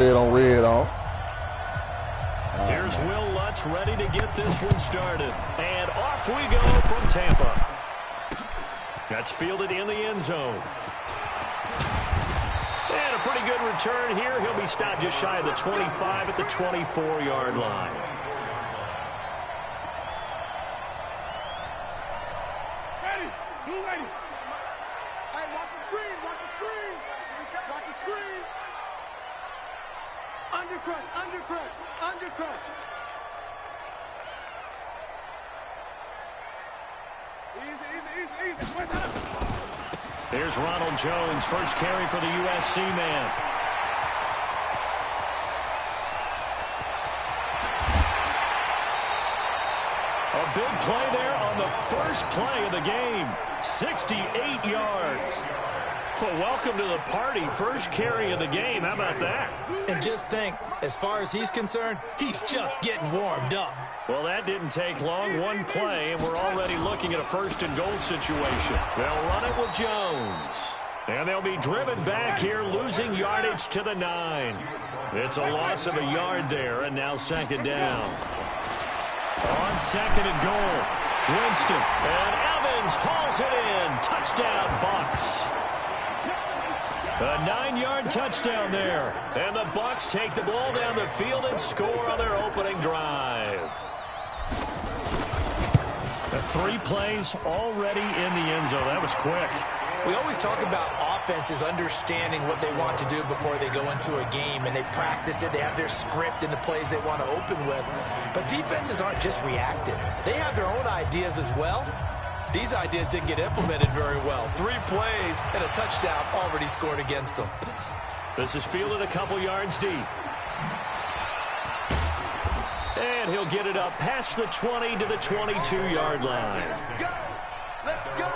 Red on red on. Here's Will Lutz ready to get this one started. And off we go from Tampa. That's fielded in the end zone. And a pretty good return here. He'll be stopped just shy of the 25 at the 24-yard line. Ready. Blue ready. Hey, watch the screen. Watch the screen. Watch the screen. Undercrush. Undercrush. Undercrush. Easy. Where's that? Here's Ronald Jones, first carry for the USC man. A big play there on the first play of the game. 68 yards. Well, welcome to the party. First carry of the game. How about that? And just think, as far as he's concerned, he's just getting warmed up. Well, that didn't take long. One play, and we're already looking at a first and goal situation. They'll run it with Jones. And they'll be driven back here, losing yardage to the 9. It's a loss of a yard there, and now second down. On second and goal, Winston. And Evans hauls it in. Touchdown, Bucs. A 9-yard touchdown there. And the Bucs take the ball down the field and score on their opening drive. The 3 plays already in the end zone. That was quick. We always talk about offenses understanding what they want to do before they go into a game, and they practice it. They have their script and the plays they want to open with. But defenses aren't just reactive. They have their own ideas as well. These ideas didn't get implemented very well. 3 plays and a touchdown already scored against them. This is fielded a couple yards deep. And he'll get it up past the 20 to the 22-yard line. Let's go.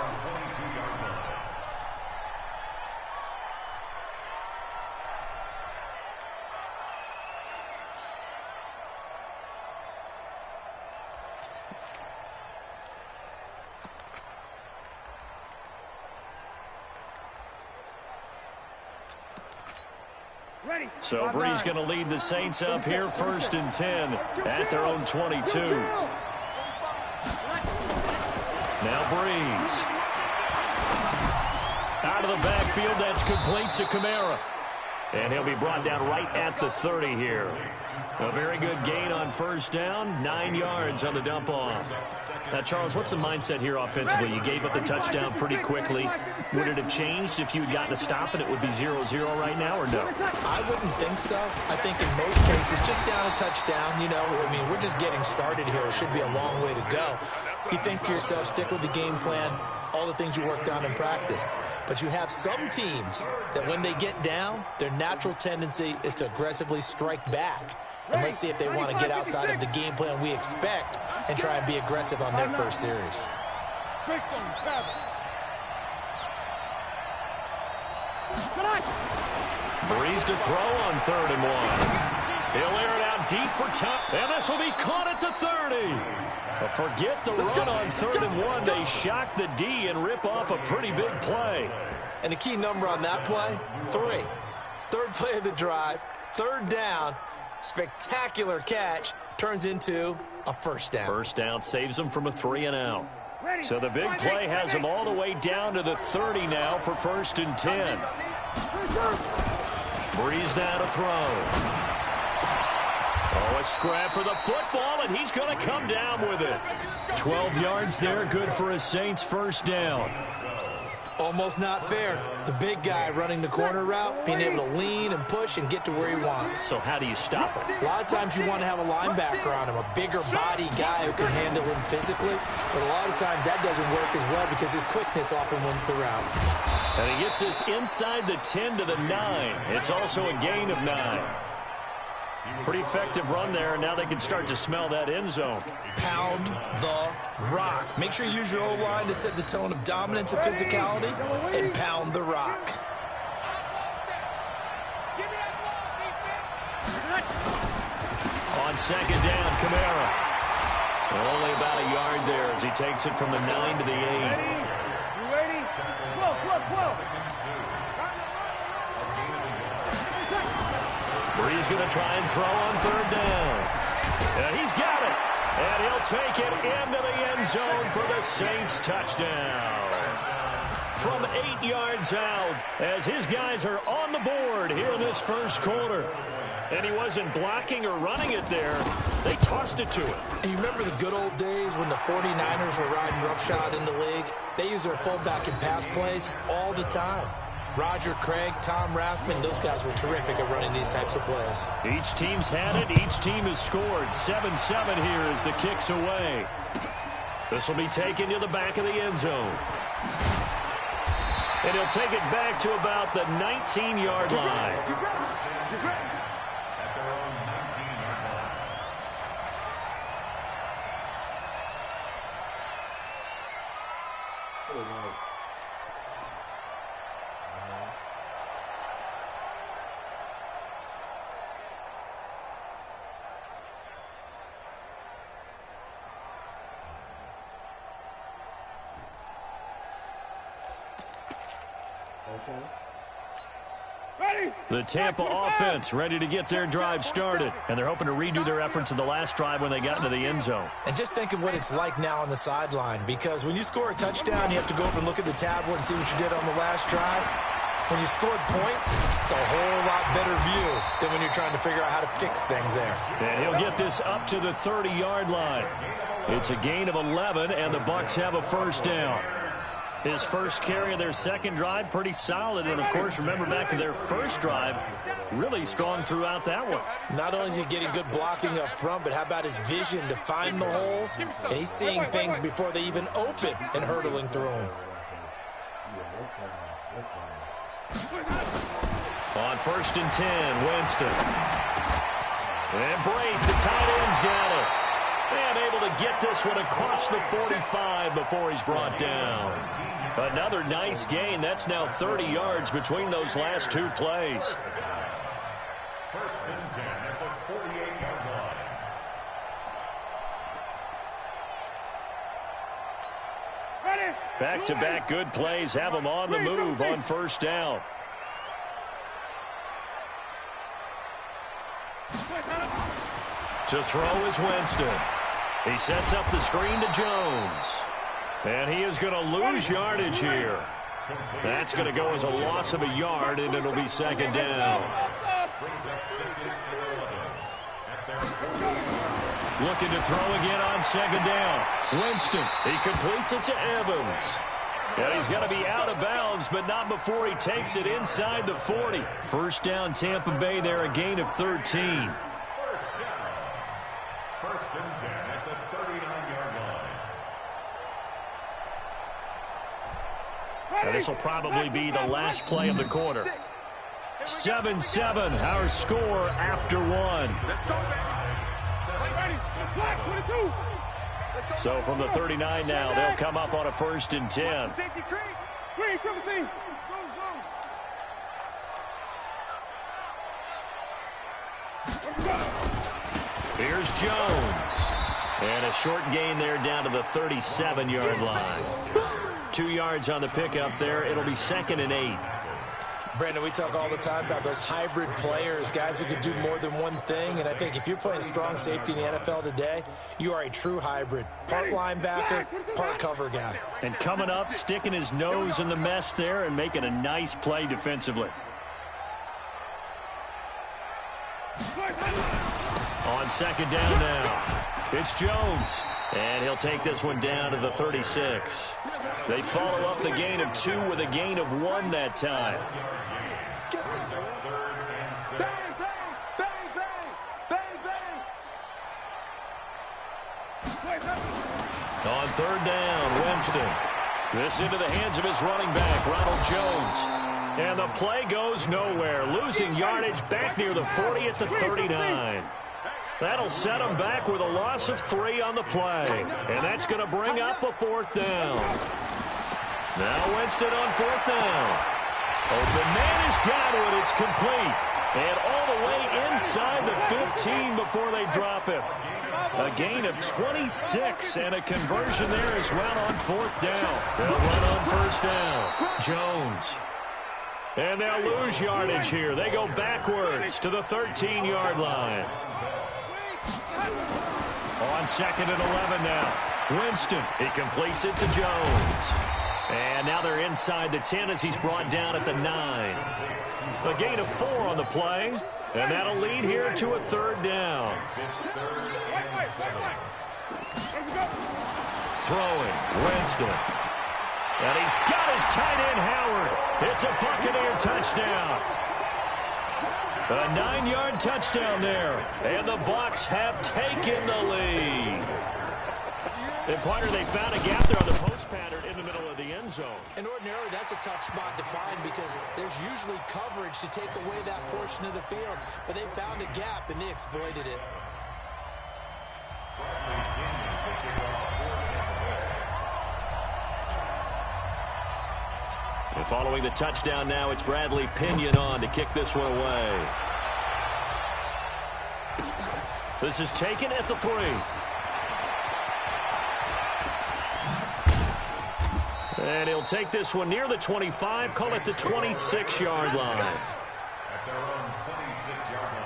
So Brees going to lead the Saints up here, 1st and 10 at their own 22. Now Brees. Out of the backfield, that's complete to Kamara. And he'll be brought down right at the 30 here. A very good gain on first down, 9 yards on the dump off. Now, Charles, what's the mindset here offensively? You gave up the touchdown pretty quickly. Would it have changed if you had gotten a stop and it would be 0-0 right now, or no? I wouldn't think so. I think in most cases, just down a touchdown, you know, I mean, we're just getting started here. It should be a long way to go. You think to yourself, stick with the game plan, all the things you worked on in practice. But you have some teams that when they get down, their natural tendency is to aggressively strike back. And let's see if they want to get outside of the game plan we expect and try and be aggressive on their first series. Brees to throw on 3rd and 1. He'll air it out deep for touch. And this will be caught at the 30. Forget the run on 3rd and 1. They shock the D and rip off a pretty big play. And the key number on that play, 3. 3rd play of the drive, 3rd down. Spectacular catch turns into a first down. First down saves them from a 3 and out. So the big play has them all the way down to the 30 now for 1st and 10. Brees now to throw. Oh, a scrap for the football, and he's going to come down with it. 12 yards there, good for a Saints first down. Almost not fair. The big guy running the corner route, being able to lean and push and get to where he wants. So how do you stop it? A lot of times you want to have a linebacker on him, a bigger body guy who can handle him physically. But a lot of times that doesn't work as well because his quickness often wins the route. And he gets this inside the 10 to the 9. It's also a gain of 9. Pretty effective run there, and now they can start to smell that end zone. Pound the rock. Make sure you use your O-line to set the tone of dominance and physicality, and pound the rock. On second down, Kamara. Only about a yard there as he takes it from the 9 to the 8. You ready? Whoa. he's going to try and throw on third down. And he's got it. And he'll take it into the end zone for the Saints touchdown. From 8 yards out, as his guys are on the board here in this first quarter. And he wasn't blocking or running it there. They tossed it to him. And you remember the good old days when the 49ers were riding roughshod in the league? They use their fullback in pass plays all the time. Roger Craig, Tom Rathman, those guys were terrific at running these types of plays. Each team's had it. Each team has scored. 7-7 here as the kick's away. This will be taken to the back of the end zone. And he'll take it back to about the 19-yard line. The Tampa offense ready to get their drive started. And they're hoping to redo their efforts in the last drive when they got into the end zone. And just think of what it's like now on the sideline. Because when you score a touchdown, you have to go over and look at the tablet and see what you did on the last drive. When you scored points, it's a whole lot better view than when you're trying to figure out how to fix things there. And he'll get this up to the 30-yard line. It's a gain of 11, and the Bucs have a first down. His first carry of their second drive, pretty solid. And, of course, remember back to their first drive, really strong throughout that one. Not only is he getting good blocking up front, but how about his vision to find the holes? And he's seeing things before they even open and hurdling through them. On 1st and 10, Winston. And Brate, the tight end's got it. And able to get this one across the 45 before he's brought down. Another nice gain. That's now 30 yards between those last two plays. 1st and 10 at the 48-yard line. Back-to-back good plays have them on the move on first down. To throw is Winston. He sets up the screen to Jones. And he is going to lose yardage here. That's going to go as a loss of a yard, and it'll be second down. Looking to throw again on second down. Winston, he completes it to Evans. And he's going to be out of bounds, but not before he takes it inside the 40. First down, Tampa Bay there, a gain of 13. 1st and 10 at the 39-yard line. And this will probably be the last play of the quarter. 7-7, our score after one. So from the 39 now, they'll come up on a 1st and 10. Here's Jones. And a short gain there down to the 37-yard line. 2 yards on the pickup there. It'll be 2nd and 8. Brandon, we talk all the time about those hybrid players, guys who can do more than one thing. And I think if you're playing strong safety in the NFL today, you are a true hybrid. Part linebacker, part cover guy. And coming up, sticking his nose in the mess there and making a nice play defensively. On second down now, it's Jones. And he'll take this one down to the 36. They follow up the gain of 2 with a gain of 1 that time. On third down, Winston. This into the hands of his running back, Ronald Jones. And the play goes nowhere. Losing yardage back near the 40 at the 39. That'll set him back with a loss of 3 on the play. And that's going to bring up a 4th down. Now Winston on 4th down. Open man has got it. It's complete. And all the way inside the 15 before they drop it. A gain of 26 and a conversion there as well on 4th down. They'll run on 1st down. Jones. And they'll lose yardage here. They go backwards to the 13-yard line. On 2nd and 11 now. Winston, he completes it to Jones. And now they're inside the 10 as he's brought down at the 9. A gain of 4 on the play. And that'll lead here to a 3rd down. Throwing, Winston. And he's got his tight end, Howard. It's a Buccaneer touchdown. A 9-yard touchdown there. And the Bucs have taken the lead. And Pointer, they found a gap there on the post pattern in the middle of the end zone. And ordinarily, that's a tough spot to find because there's usually coverage to take away that portion of the field. But they found a gap, and they exploited it. And following the touchdown now, it's Bradley Pinion on to kick this one away. This is taken at the 3. And he'll take this one near the 25, call it the 26-yard line. At their own 26-yard line.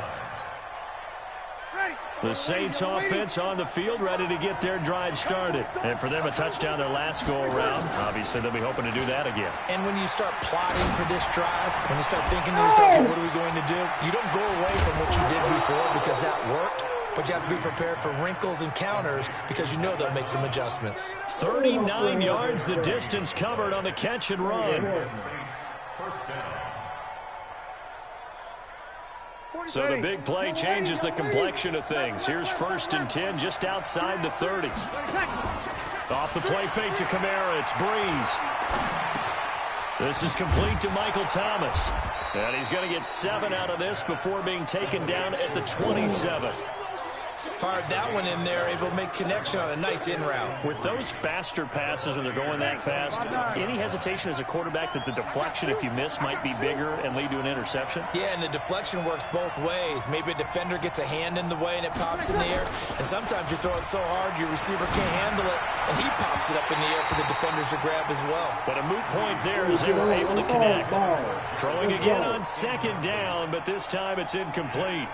The Saints offense on the field, ready to get their drive started. And for them, a touchdown their last go-around. Obviously, they'll be hoping to do that again. And when you start plotting for this drive, when you start thinking to yourself, hey, what are we going to do? You don't go away from what you did before because that worked. But you have to be prepared for wrinkles and counters because you know they'll make some adjustments. 39 yards the distance covered on the catch and run. So the big play changes the complexion of things. Here's 1st and 10 just outside the 30. Off the play fake to Kamara. It's Breeze. This is complete to Michael Thomas. And he's going to get 7 out of this before being taken down at the 27. Fired that one in there, able to make connection on a nice in route. With those faster passes and they're going that fast, any hesitation as a quarterback that the deflection, if you miss, might be bigger and lead to an interception? Yeah, and the deflection works both ways. Maybe a defender gets a hand in the way and it pops in the air. And sometimes you throw it so hard your receiver can't handle it, and he pops it up in the air for the defenders to grab as well. But a moot point there as they were able to connect. Throwing again on 2nd down, but this time it's incomplete.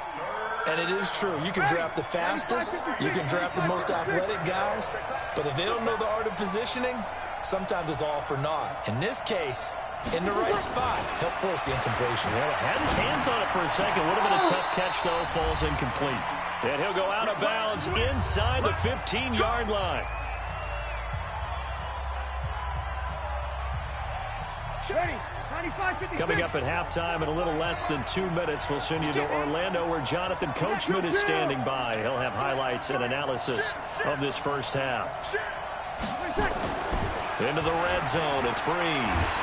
And it is true. You can draft the fastest. You can draft the most athletic guys. But if they don't know the art of positioning, sometimes it's all for naught. In this case, in the right spot, help force the incompletion. Well, had his hands on it for a second. Would have been a tough catch, though. Falls incomplete. And he'll go out of bounds inside the 15-yard line. Coming up at halftime in a little less than 2 minutes, we'll send you to Orlando where Jonathan Coachman is standing by. He'll have highlights and analysis of this first half. Into the red zone, it's Breeze.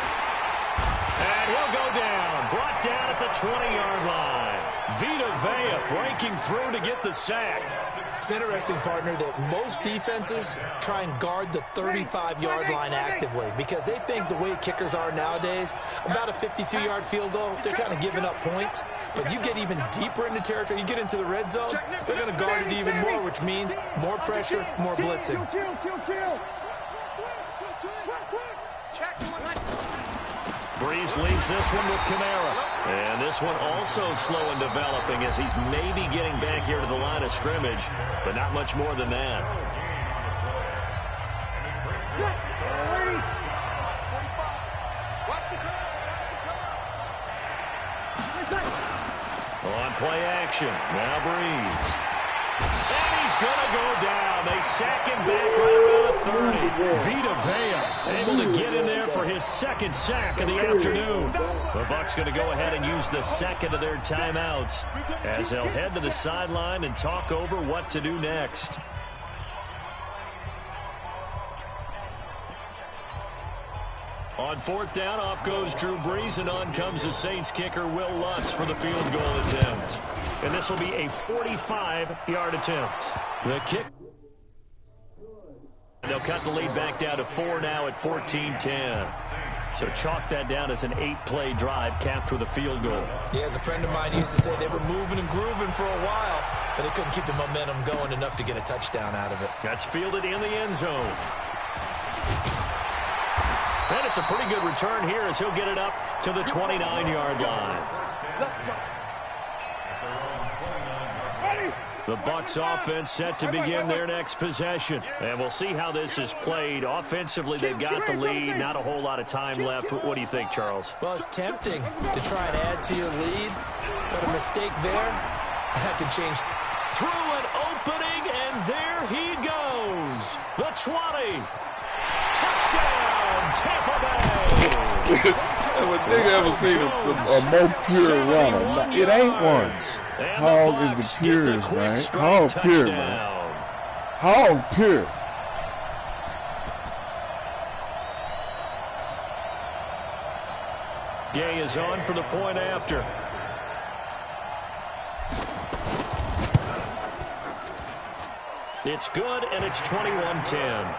And he'll go down, brought down at the 20-yard line. Vita Vea breaking through to get the sack. It's interesting, partner, that most defenses try and guard the 35-yard line actively because they think the way kickers are nowadays, about a 52-yard field goal, they're kind of giving up points. But you get even deeper into territory, you get into the red zone, they're going to guard it even more, which means more pressure, more blitzing. Breeze leaves this one with Kamara. And this one also slow in developing as he's maybe getting back here to the line of scrimmage, but not much more than that. On play action, now Breeze. And he's going to go down. They sack him back right around the 30. Vita Vea able to get in there for his 2nd sack of the afternoon. The Bucs going to go ahead and use the 2nd of their timeouts as they'll head to the sideline and talk over what to do next. On 4th down, off goes Drew Brees, and on comes the Saints kicker, Will Lutz, for the field goal attempt. And this will be a 45-yard attempt. The kick. They'll cut the lead back down to 4 now at 14-10. So chalk that down as an 8-play drive capped with a field goal. Yeah, as a friend of mine used to say, they were moving and grooving for a while, but they couldn't keep the momentum going enough to get a touchdown out of it. That's fielded in the end zone. And That's a pretty good return here as he'll get it up to the 29-yard line. Let's go. The Bucs offense set to begin their next possession. And we'll see how this is played. Offensively, they've got the lead. Not a whole lot of time left. What do you think, Charles? Well, it's tempting to try and add to your lead, but a mistake there, that could change. Through an opening, and there he goes. The 20. Touchdown, Tampa Bay. Have a nigga ever seen a more pure runner? It ain't one. Hog is the purest, man. Hog pure, man. Hog pure. Gay is on for the point after. It's good, and it's 21-10.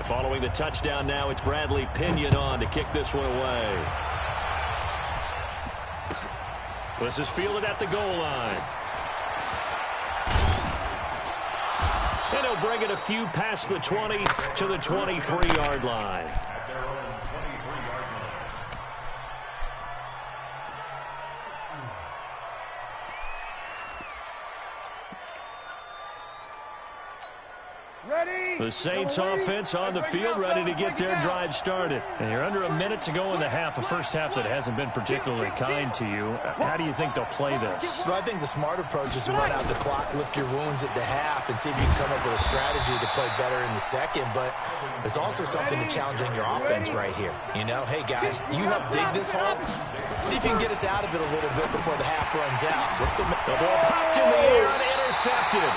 Following the touchdown now, it's Bradley Pinion on to kick this one away. This is fielded at the goal line. And he'll bring it a few past the 20 to the 23-yard line. At their own 23-yard line. Ready? The Saints offense on the field, ready to get their drive started. And you're under a minute to go in the half, a first half that hasn't been particularly kind to you. How do you think they'll play this? Well, I think the smart approach is to run out the clock, lick your wounds at the half, and see if you can come up with a strategy to play better in the second. But there's also something to challenging your offense right here. You know, hey, guys, you help dig this hole. See if you can get us out of it a little bit before the half runs out. Let's go. The ball popped in the air and intercepted.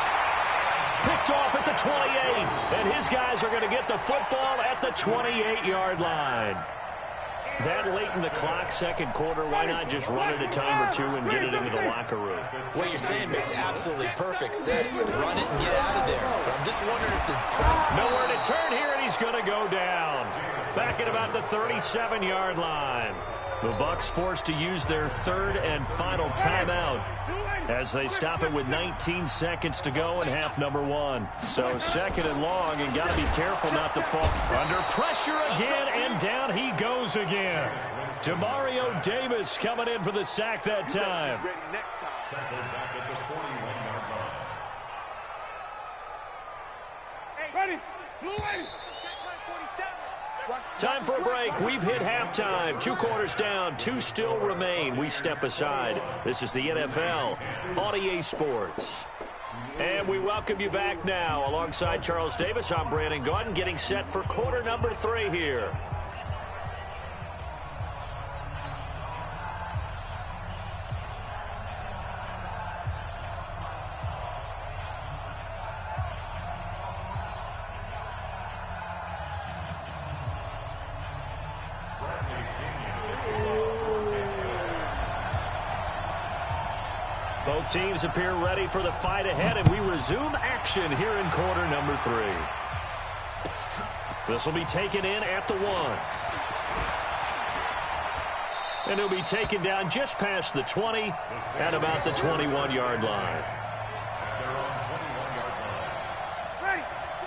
Picked off at the 28, and his guys are going to get the football at the 28-yard line. That late in the clock, second quarter, why not just run it a time or two and get it into the locker room? What you're saying makes absolutely perfect sense. Run it and get out of there. But I'm just wondering if the... Nowhere to turn here, and he's going to go down. Back at about the 37-yard line. The Bucs forced to use their third and final timeout as they stop it with 19 seconds to go in half number one. So second and long, and got to be careful not to fall under pressure again, and down he goes again. Demario Davis coming in for the sack that time. Tackled back at the 41-yard line. Ready? Blue lady. Time for a break. We've hit halftime. 2 quarters down. 2 still remain. We step aside. This is the NFL on EA Sports. And we welcome you back now. Alongside Charles Davis, I'm Brandon Gaudin, getting set for quarter number 3 here. Both teams appear ready for the fight ahead, and we resume action here in quarter number 3. This will be taken in at the 1. And he'll be taken down just past the 20 at about the 21-yard line.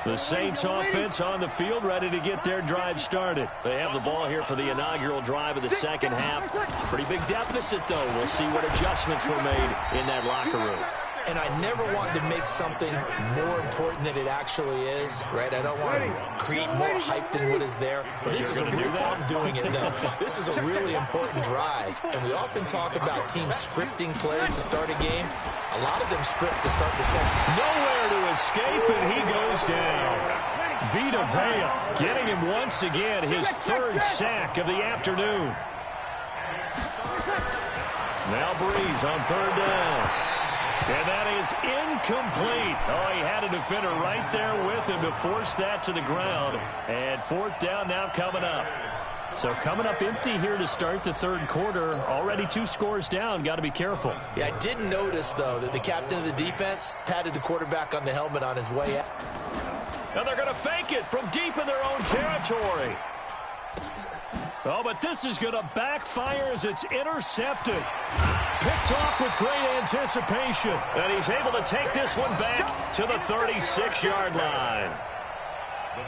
The Saints offense on the field, ready to get their drive started. They have the ball here for the inaugural drive of the second half. Pretty big deficit, though. We'll see what adjustments were made in that locker room. And I never want to make something more important than it actually is, right? I don't want to create more hype than what is there. But this is a real, I'm doing it, though. This is a really important drive. And we often talk about teams scripting plays to start a game. A lot of them script to start the second. Nowhere to escape, and he goes down. Vita Vea getting him once again, his 3rd sack of the afternoon. Now Breeze on 3rd down. And that is incomplete. Oh, he had a defender right there with him to force that to the ground. And 4th down now coming up. So coming up empty here to start the 3rd quarter. Already 2 scores down. Got to be careful. Yeah, I did notice, though, that the captain of the defense patted the quarterback on the helmet on his way out. And they're going to fake it from deep in their own territory. Oh, but this is going to backfire as it's intercepted. Picked off with great anticipation. And he's able to take this one back to the 36-yard line.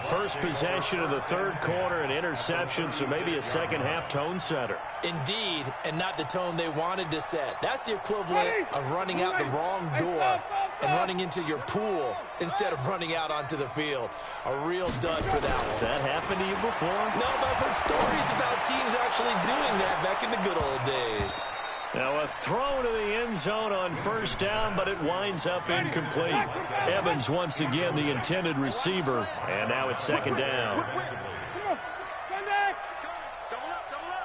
First possession of the third quarter, an interception, so maybe a second-half tone setter. Indeed, and not the tone they wanted to set. That's the equivalent of running out the wrong door and running into your pool instead of running out onto the field. A real dud for that one. Has that happened to you before? No, but I've heard stories about teams actually doing that back in the good old days. Now a throw to the end zone on first down, but it winds up incomplete. Evans once again the intended receiver, and now it's second down. Double up.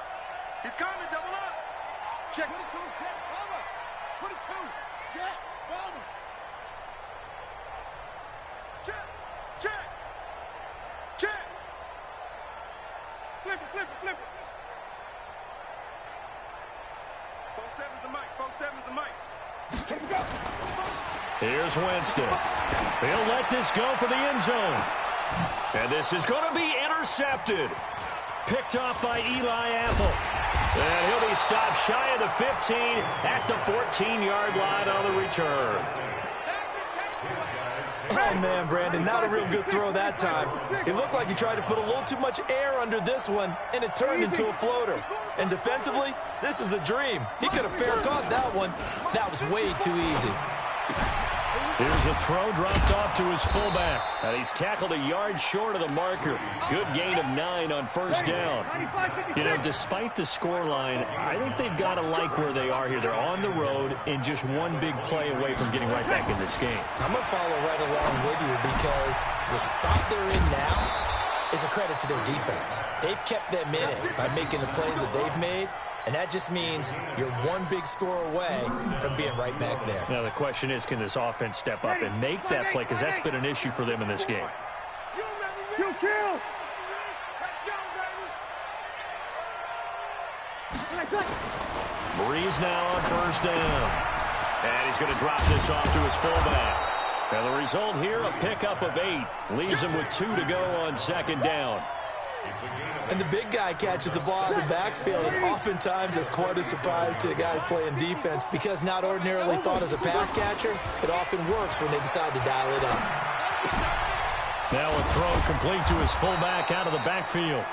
He's coming, double up. Check. 22, check, bomber. 22, check, bomber. Check. Flip it. 4-7's the mic. 4-7's the mic. Here we go. Here's Winston. He'll let this go for the end zone. And this is going to be intercepted. Picked off by Eli Apple. And he'll be stopped shy of the 15 at the 14-yard line on the return. Oh, man, Brandon, not a real good throw that time. It looked like he tried to put a little too much air under this one, and it turned into a floater. And defensively, this is a dream. He could have fair caught that one. That was way too easy. Here's a throw dropped off to his fullback. And he's tackled a yard short of the marker. Good gain of 9 on first down. You know, despite the scoreline, I think they've got to like where they are here. They're on the road and just one big play away from getting right back in this game. I'm going to follow right along with you because the spot they're in now is a credit to their defense. They've kept them in it by making the plays that they've made. And that just means you're one big score away from being right back there. Now, the question is, can this offense step up and make that play? Because that's been an issue for them in this game. Kill. Breeze now on first down. And he's going to drop this off to his fullback. And the result here, a pickup of 8. Leaves him with 2 to go on second down. And the big guy catches the ball out of the backfield, and oftentimes that's quite a surprise to the guys playing defense because not ordinarily thought as a pass catcher, it often works when they decide to dial it up. Now a throw complete to his fullback out of the backfield.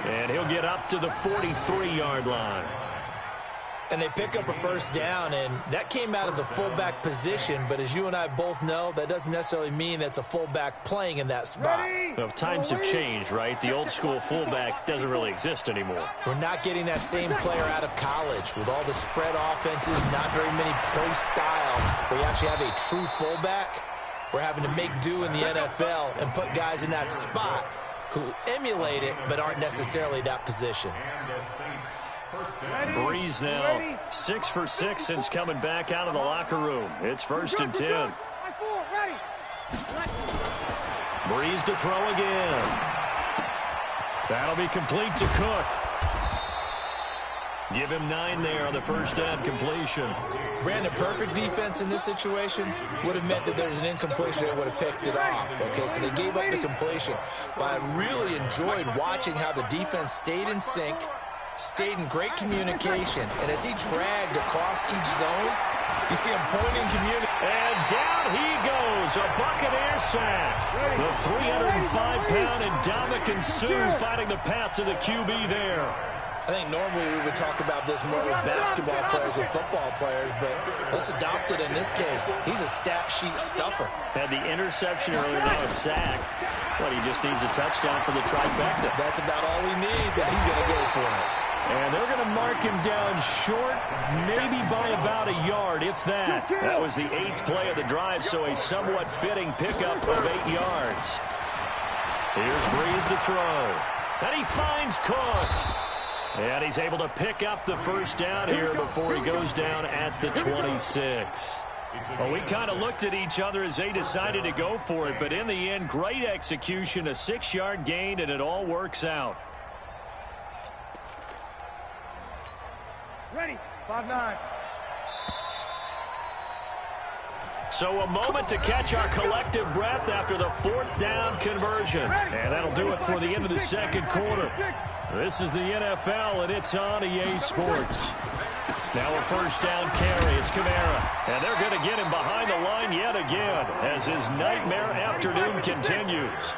And he'll get up to the 43-yard line. And they pick up a first down, and that came out of the fullback position. But as you and I both know, that doesn't necessarily mean that's a fullback playing in that spot. Well, times have changed, right? The old school fullback doesn't really exist anymore. We're not getting that same player out of college with all the spread offenses, not very many pro style, where you actually have a true fullback. We're having to make do in the NFL and put guys in that spot who emulate it but aren't necessarily that position. Breeze now 6 for 6 since coming back out of the locker room. It's 1st and 10. Breeze to throw again. That'll be complete to Cook. Give him 9 there on the first down completion. Brandon, perfect defense in this situation would have meant that there's an incompletion that would have picked it off. Okay, so they gave up the completion. But I really enjoyed watching how the defense stayed in sync, stayed in great communication, and as he dragged across each zone, you see him pointing communication. And down he goes, a Buccaneer sack. The 305-pound Ndamukong Suh fighting the path to the QB there. I think normally we would talk about this more with basketball players and football players, but let's adopt it in this case. He's a stat sheet stuffer. Had the interception earlier, now a sack. Well, he just needs a touchdown for the trifecta. That's about all he needs, and he's going to go for it. And they're going to mark him down short, maybe by about a yard, if that. That was the 8th play of the drive, so a somewhat fitting pickup of 8 yards. Here's Breeze to throw. And he finds Cook. And he's able to pick up the first down here before he goes down at the 26. Well, we kind of looked at each other as they decided to go for it, but in the end, great execution, a 6-yard gain, and it all works out. Ready, 5-9. So a moment to catch our collective breath after the 4th down conversion. And that'll do it for the end of the second quarter. This is the NFL, and it's on EA Sports. Now a first down carry. It's Kamara. And they're going to get him behind the line yet again as his nightmare afternoon continues.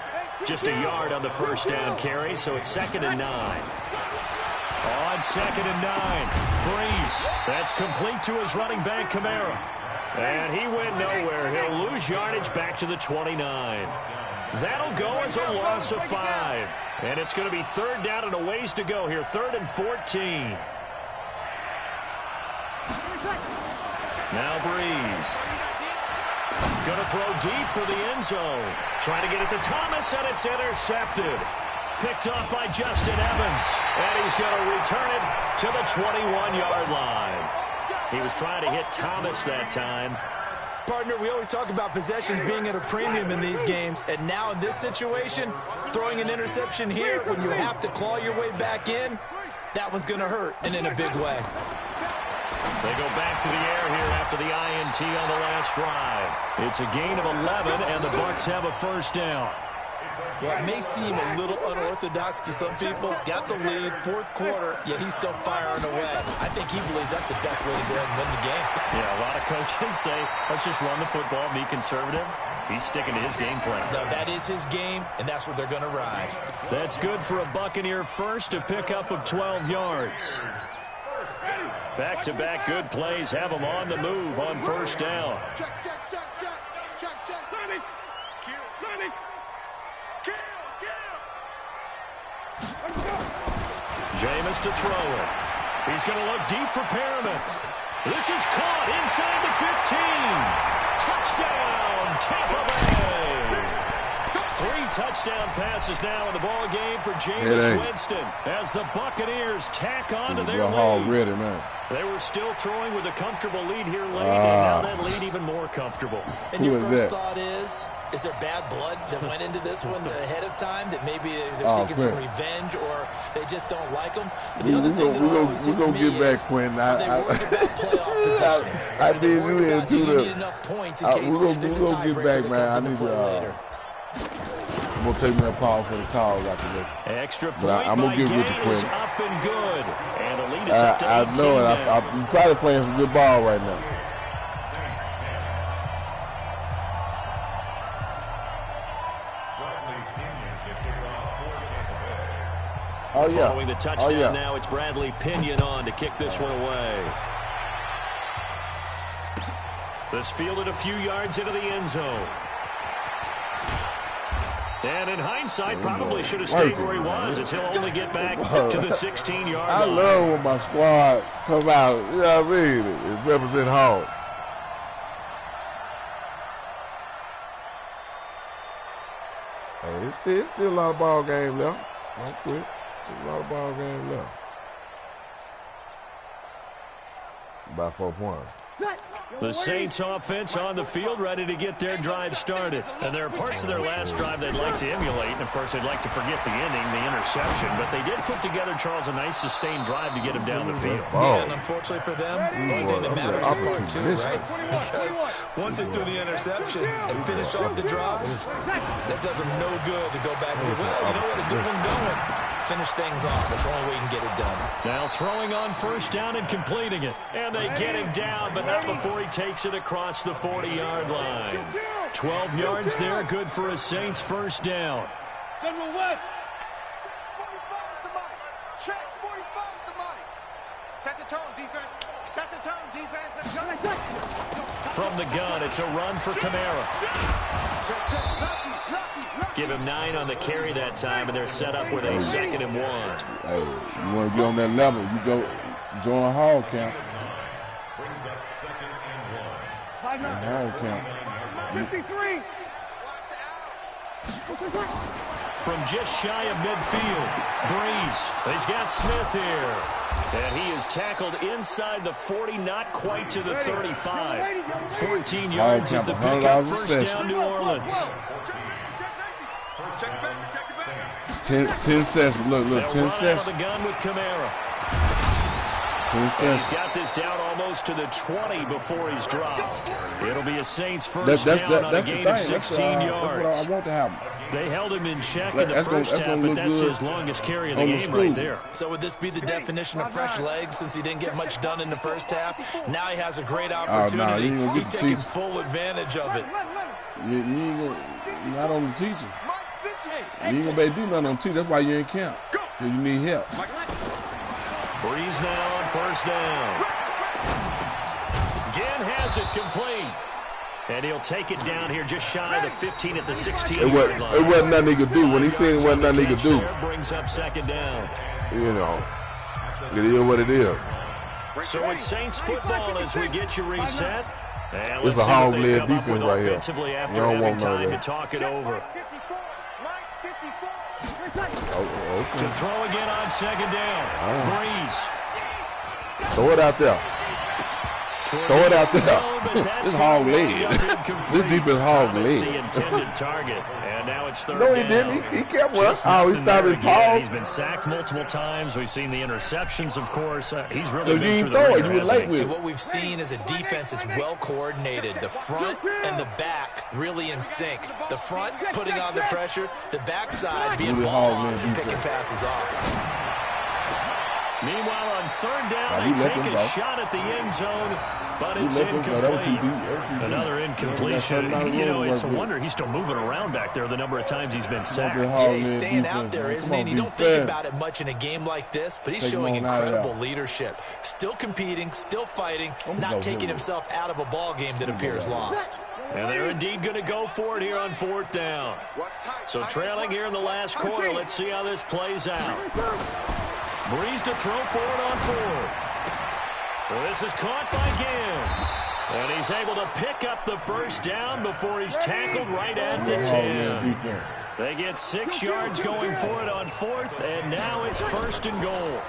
Just a yard on the first down carry, so it's 2nd and 9. On 2nd and 9, Breeze. That's complete to his running back, Kamara. And he went nowhere. He'll lose yardage back to the 29. That'll go as a loss of 5. And it's going to be 3rd down and a ways to go here. 3rd and 14. Now Breeze. Going to throw deep for the end zone. Trying to get it to Thomas, and it's intercepted. Picked off by Justin Evans. And he's going to return it to the 21-yard line. He was trying to hit Thomas that time. Partner, we always talk about possessions being at a premium in these games, and now in this situation, throwing an interception here when you have to claw your way back in, that one's going to hurt, and in a big way. They go back to the air here after the INT on the last drive. It's a gain of 11, and the Bucs have a first down. Well, it may seem a little unorthodox to some people. Got the lead, 4th quarter, yet he's still firing away. I think he believes that's the best way to go ahead and win the game. Yeah, a lot of coaches say, let's just run the football, be conservative. He's sticking to his game plan. No, that is his game, and that's what they're going to ride. That's good for a Buccaneer first, a pickup of 12 yards. Back-to-back good plays have him on the move on first down. Check. Ready. Kill. Jameis to throw it. He's going to look deep for Perriman. This is caught inside the 15. Touchdown, Tampa Bay. 3 touchdown passes now in the ball game for Jameis Winston as the Buccaneers tack on to their lead. Already, man. They were still throwing with a comfortable lead here late, and now that lead even more comfortable. And your first thought is there bad blood that went into this one ahead of time, that maybe they're seeking some revenge or they just don't like them? But the other thing that always hits me is, are they worried about playoff positioning? Are they worried about, do you need enough points in case there's a tiebreaker that comes into play later? I'm going to take me a pause for the calls after this. Extra point I'm gonna give it to Quinn. Up and good. And the lead is up to 18 I know it. I'm probably playing some good ball right now. Oh, yeah. Following the touchdown now, it's Bradley Pinion on to kick this one away. This fielded a few yards into the end zone. And in hindsight, probably should have stayed where he was, as he'll only get back to the 16-yard line. I love when my squad come out, you know what I mean, it represent home. Hey, it's still a lot of ball game left. Don't quit. There's a lot of ball game left. By 4 points. The Saints offense on the field, ready to get their drive started. And there are parts of their last drive they'd like to emulate. And, of course, they'd like to forget the ending, the interception. But they did put together, Charles, a nice sustained drive to get him down the field. Yeah, and unfortunately for them, the only thing that matters is part 2, right? Because once they threw the interception and finished off the drive, that does them no good to go back and say, well, you know what, a good one going. Finish things off. That's the only way you can get it done. Now throwing on first down and completing it. And they get him down, but not before he takes it across the 40-yard line. 12 yards there, good for a Saints first down. General West. Check 45 to Mike. Set the tone, defense. Set the tone, defense. Let's go. From the gun, it's a run for Kamara. Give him 9 on the carry that time, and they're set up with a 2nd and 1. Hey, you want to get on that level, you go join Hog Camp. Brings up 2nd and 1. Hog Camp. 53. From just shy of midfield, Breeze. He's got Smith here. And he is tackled inside the 40, not quite to the 35. 14 yards is the pickup, first down New Orleans. 10 seconds. Look, 10 seconds. The gun with Kamara. He's got this down almost to the 20 before he's dropped. It'll be a Saints first down on a gain of 16 yards. That's what I want to happen. They held him in check in the first half, but that's his longest carry of the game right there. So would this be the definition of fresh legs since he didn't get much done in the first half? Now he has a great opportunity. He's taking full advantage of it. You're not on the teacher. You ain't gonna be able to do nothing on the teacher. That's why you're in camp. Because you need help. Breeze now on first down. Again has it complete. And he'll take it down here just shy of the 15 at the 16-yard line. It wasn't nothing he could do. When he said it wasn't nothing he could do. Brings up second down. You know, it is what it is. So it's Saints football as we get you reset. And it's a hog-led defense right here. You don't want time to talk it over. To throw again on second down. Breeze. Throw it out there. Throw it out there. It's hog-led. This defense hog-led. The intended target. And now it's third No, he down. didn't. He kept running. Oh, he started Paul. He's been sacked multiple times. We've seen the interceptions, of course. He's really he been ain't through the ringer, you were late with it. What we've seen is a defense that's well coordinated. The front and the back really in sync. The front putting on the pressure. The backside being ball-hawks and picking passes off. Meanwhile, on third down, they take a shot at the end zone, but it's incomplete. Another incompletion. You know, it's a wonder he's still moving around back there the number of times he's been sacked. Yeah, he's staying out there, isn't he? You don't think about it much in a game like this, but he's showing incredible leadership. Still competing, still fighting, not taking himself out of a ball game that appears lost. And they're indeed going to go for it here on fourth down. So trailing here in the last quarter, let's see how this plays out. Breeze to throw forward on fourth. Well, this is caught by Gibb. And he's able to pick up the first down before he's tackled right at the 10. They get 6 yards going for it on fourth, and now it's first and goal.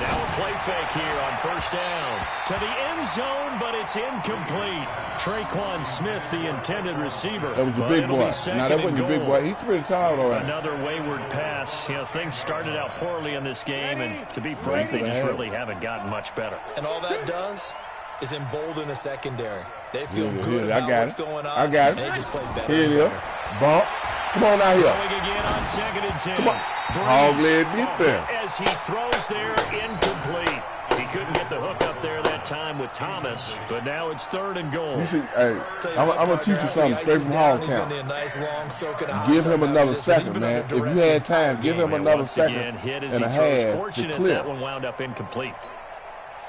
Now a play fake here on first down. To the end zone, but it's incomplete. Traquan Smith, the intended receiver. That was a big boy. Now, that wasn't a big boy. He's pretty tall, all right. Another wayward pass. You know, things started out poorly in this game, and to be frank, they just really haven't gotten much better. And all that does is embolden a secondary. They feel good about what's going on. I got it. And they just play better. Here it is. Bump. Come on out here. Going again on second and 10. Come on. Hog-led defense. As he throws there, incomplete. He couldn't get the hook up there that time with Thomas, but now it's third and goal. Hey, I'm going to teach you something straight from hog camp. Give him another second, man. If you had time, give him another second and a half to clear. That one wound up incomplete.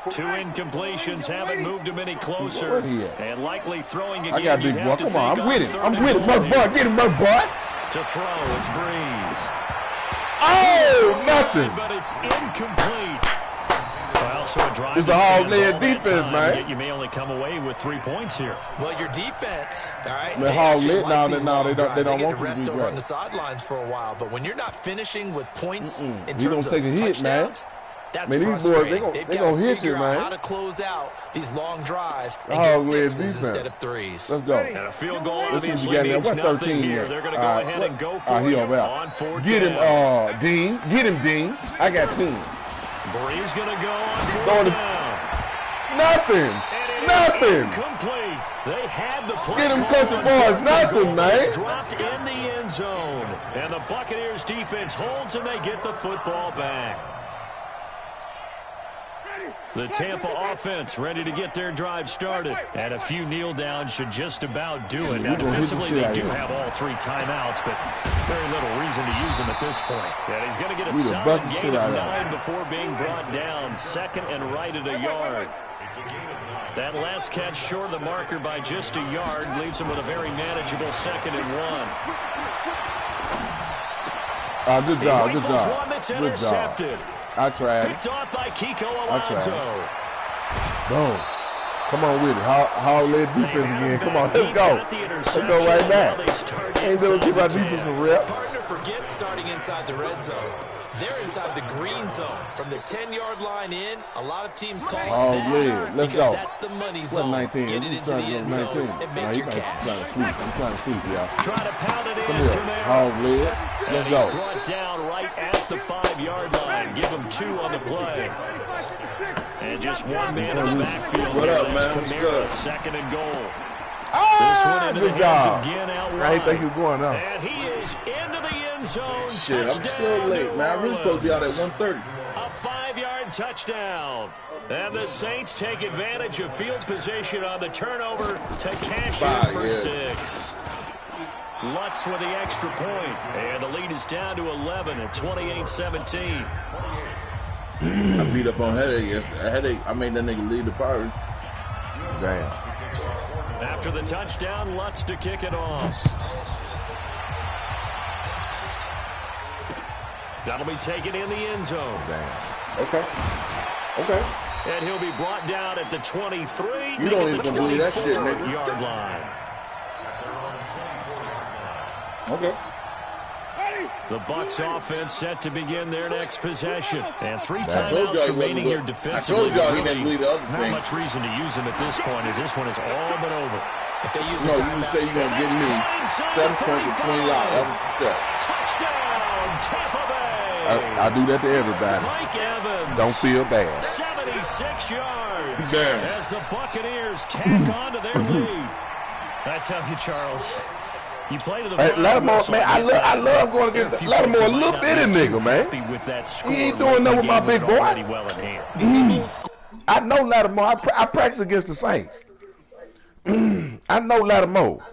2 incompletions haven't moved him any closer, and likely throwing again. I got big boy. Come on, I'm with it. I'm with it, my boy. Get him, my boy. To throw, it's Breeze. Oh, nothing. But it's incomplete. Well, so a drive. It's a hog-led defense, man. Yet you may only come away with 3 points here. Well, your defense, all right. They're hog-led now. They don't want to rest over on the sidelines for a while. But when you're not finishing with points in terms of touchdowns, that's frustrating. They've got to figure out how to close out these long drives and get sixes instead of threes. Let's go. And a field goal obviously means nothing here. They're going to go ahead and go for it on fourth down. Get him, Dean. Get him, Dean. I got 10. Breeze going to go on fourth down. Nothing. Nothing. Complete. They had the play. Get him country boys. Nothing, man. Dropped in the end zone. And the Buccaneers defense holds and they get the football back. The Tampa offense ready to get their drive started. And a few kneel downs should just about do it. Now, defensively, they do have all 3 timeouts, but very little reason to use them at this point. And he's going to get a solid gain of 9 before being brought down. Second and right at a yard. That last catch short of the marker by just a yard leaves him with a very manageable second and 1. Good job, good One job. that's Good intercepted. job. I tried. Picked off by Kiko Alonso. Boom. Come on with it. Hog-led defense again. Come on, let's go. Let's go right back. Ain't gonna give our defense a rep. Partner forgets starting inside the red zone. They're inside the green zone. From the 10-yard line in, a lot of teams call it that let's because go. that's the money zone. 19. Get it into the end zone and make your cash. I'm trying to sleep, y'all. Try to pound it in. Come here. Hog-led. Let's go. He's brought down right at the 5-yard line. Give him 2 on the play. And just one man in the backfield. What up, man? Kamara, 2nd and goal. This Ah, one into the hands of Ginn out wide. I ain't think he was going up. And he is into the end zone. Shit, I'm still late, man. I really supposed to be out at 1:30. A 5-yard touchdown. And the Saints take advantage of field position on the turnover to cash in for 6. Lutz with the extra point. And the lead is down to 11 at 28-17. I beat up on Headache. I made that nigga lead the party. Damn. After the touchdown, Lutz to kick it off. That'll be taken in the end zone. Damn. Okay. And he'll be brought down at the 23. You don't even believe that shit, nigga. Yard line. Okay. The Bucs offense set to begin their next possession. And 3 I told timeouts y'all remaining here I defensively. told y'all he didn't believe the other Not thing. much reason to use him at this point, as this one has all been over. If they use No, the you timeout, say you're going to give me 7 points for $20. That was the set. Touchdown, Tampa Bay. I do that to everybody. Mike Evans. Don't feel bad. 76 yards. Damn. As the Buccaneers tack on to their lead. I tell you, Charles, you play to the Lattimore, man, I love going against Lattimore, a little bitty nigga, man. He ain't doing nothing with my big boy. I know Lattimore. I practice against the Saints. I know Lattimore.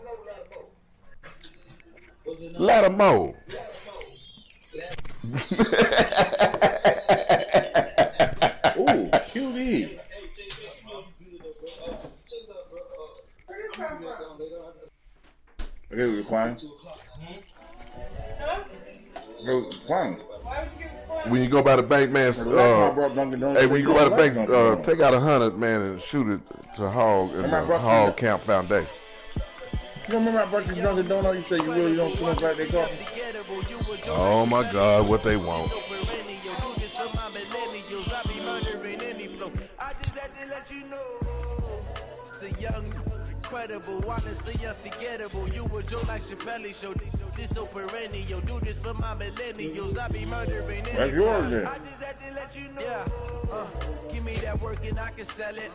Lattimore. Ooh, QD. Okay, we're quiet. When you go by the bank, man, hey, when you go by the bank, take out 100, man, and shoot it to Hog and the Hog Camp Foundation. You remember I brought you Dunkin' Donut? You said you really don't too much like they coffee? Oh my God, what they want. Incredible, honestly unforgettable. You were Joe like Chappelle show. This so perennial. Do this for my millennials. I be murdering. That's yours then. I just had to let you know. Yeah. Give me that work and I can sell it.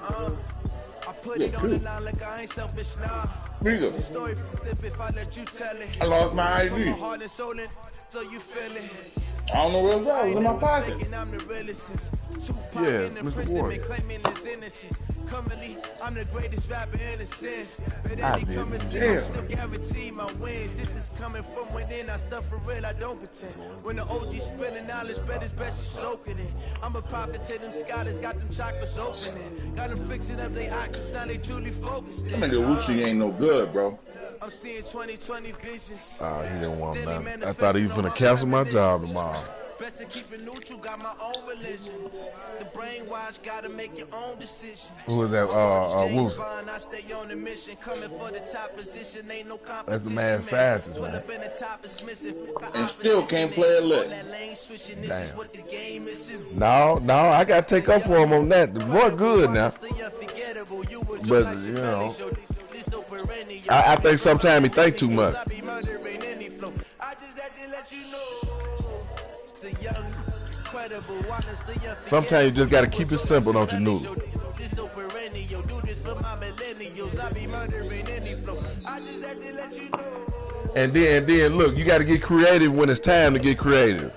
I put it on the line like I ain't selfish now. The story flip if I let you tell it. I lost my ID. My heart and soul in, so you feel it. I don't know where it was. It was in my pocket. Yeah, Mr. Ward. Currently, I'm the greatest rapper in a sense. But I any did. coming soon, Damn. still guarantee my wins. This is coming from within. I stuff for real, I don't pretend. When the OG spilling knowledge, bet it's best you soak it in. I'm a prophet to them scholars, got them chakras opening. Got them fixing up their octaves, now they truly focused. That nigga Wuchi ain't no good, bro. I'm seeing 2020 visions. He didn't want nothing. I thought he was gonna cancel my job tomorrow. Best to keep it neutral, got my own religion. The brainwash, gotta make your own decision. Who was that? Wuchi. I stay on the mission, coming for the top position, ain't no competition. That's the mad scientist, Pull man. up in the top is missing. And still can't play a lick. This is what the game is. No, I gotta take up for him on that. The boy good now. But, you know, I think sometimes he think too much. I just had to let you know. It's the young, incredible, honestly, Sometimes you just gotta keep it simple, don't you, Noodles? This so perennial, do this for my millennials. I be murdering any flow. I just had to let you know. And then look, you gotta get creative when it's time to get creative.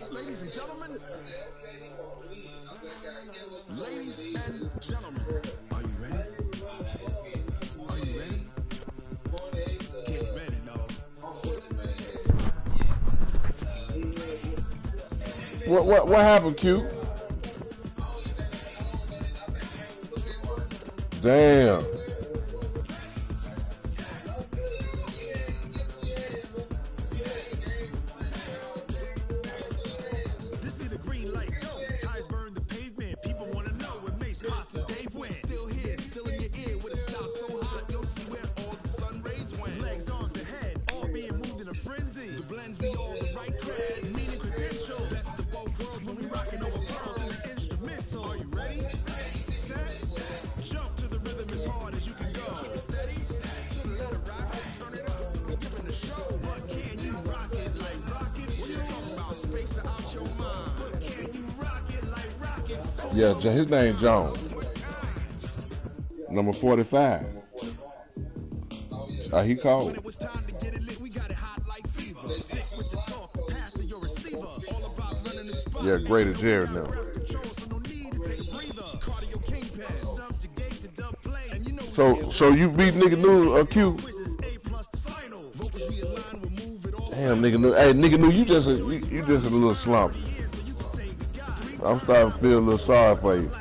Ladies and gentlemen, ladies and gentlemen, are you ready? Are you ready? Get ready, dog. What happened, Q? Damn. This be the green light. Go. Tires burn the pavement. People want to know what makes Possum Dave win. Still here, still in your ear with a style so hot, you'll see where all the sun rays went. Yeah, his name Jones. Number 45. He called. Yeah, greater Jared now. So you beat nigga Noodle Q? Damn, nigga Noodle. Hey, nigga Noodle, you just a little slump. I'm starting to feel a little sorry for you.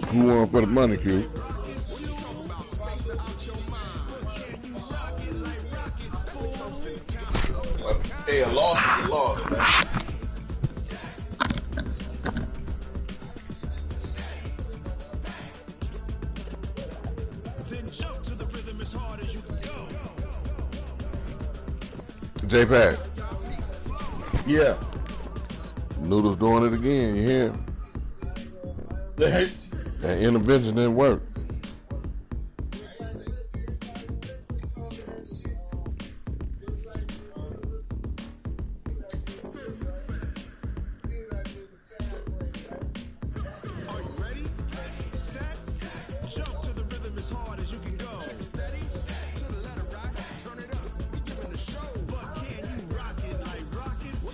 Who won for the money, Q? Hey, a loss is a loss, man. J-Pack. Yeah. Noodles doing it again, you hear? That intervention didn't work.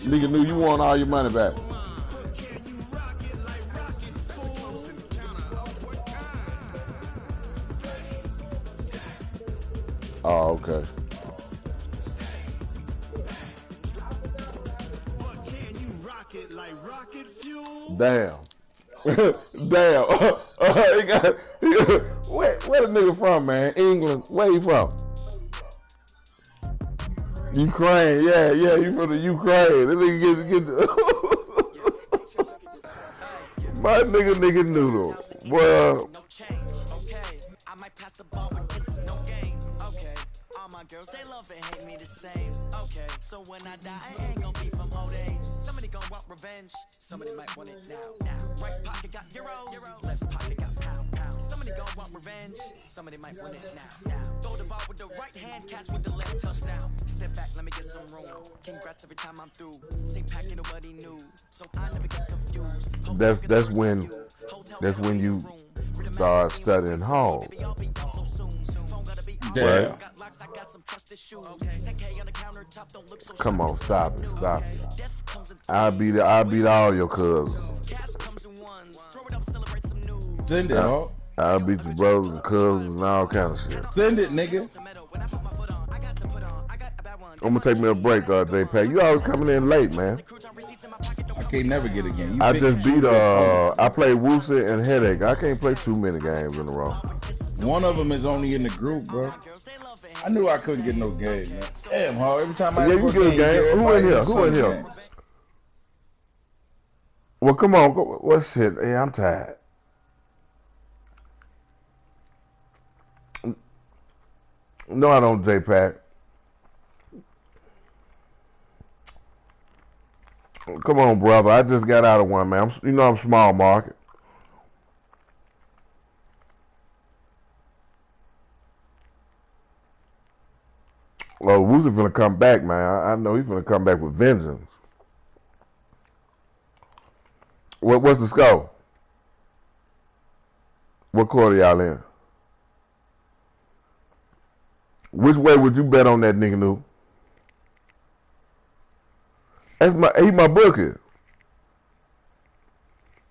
Nigga knew you want all your money back. Oh, okay. Damn. Damn. Where the nigga from, man? England. Where you from? Ukraine. Yeah, you from the Ukraine. That nigga get my nigga Noodle. Well. I might pass the ball, but this is no game. Okay. All my girls, they love and hate me the same. Okay. So when I die, I ain't gonna be from old age. Somebody gonna want revenge. Somebody might want it now. Right pocket got euros. Left pocket got pound. Somebody gonna want revenge. Somebody might want it now. Throw the ball with the right hand, catch with the left touchdown. Step back, let me get some room. Congrats every time I'm through. Same packet of what he knew. So I never get confused. That's when you start studying hog. Damn. Right? Come on, stop it. I'll beat all your cousins. Send it, dog. I'll beat your brothers and cousins and all kind of shit. Send it, nigga. I'm gonna take me a break, J-Pack. You always coming in late, man. I can't never get a game. I just beat I played Woosie and Headache. I can't play too many games in a row. One of them is only in the group, bro. I knew I couldn't get no game, man. Damn, Hog. Every time I you get a game. Who in here? Well, come on. What shit? Yeah, I'm tired. No, I don't, J-Pack. Come on, brother. I just got out of one, man. I'm small market. Well, Woosie finna come back, man. I know he's finna come back with vengeance. What's the score? What quarter y'all in? Which way would you bet on that nigga, new? He my bookie.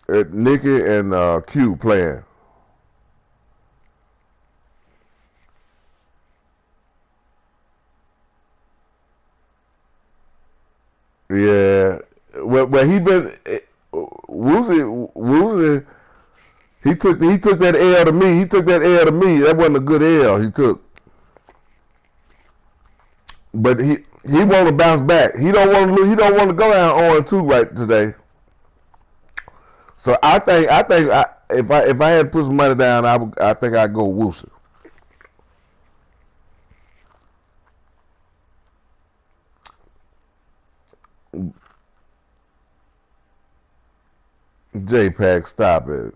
Nikki and Q playing. Yeah. Well, he been Woosie. He took that L to me. That wasn't a good L he took. But he want to bounce back. He don't want to lose. He don't want to go down 0-2 right today. So I think if I had to put some money down, I think I'd go Woosie. J-Pack, stop it.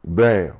Bam.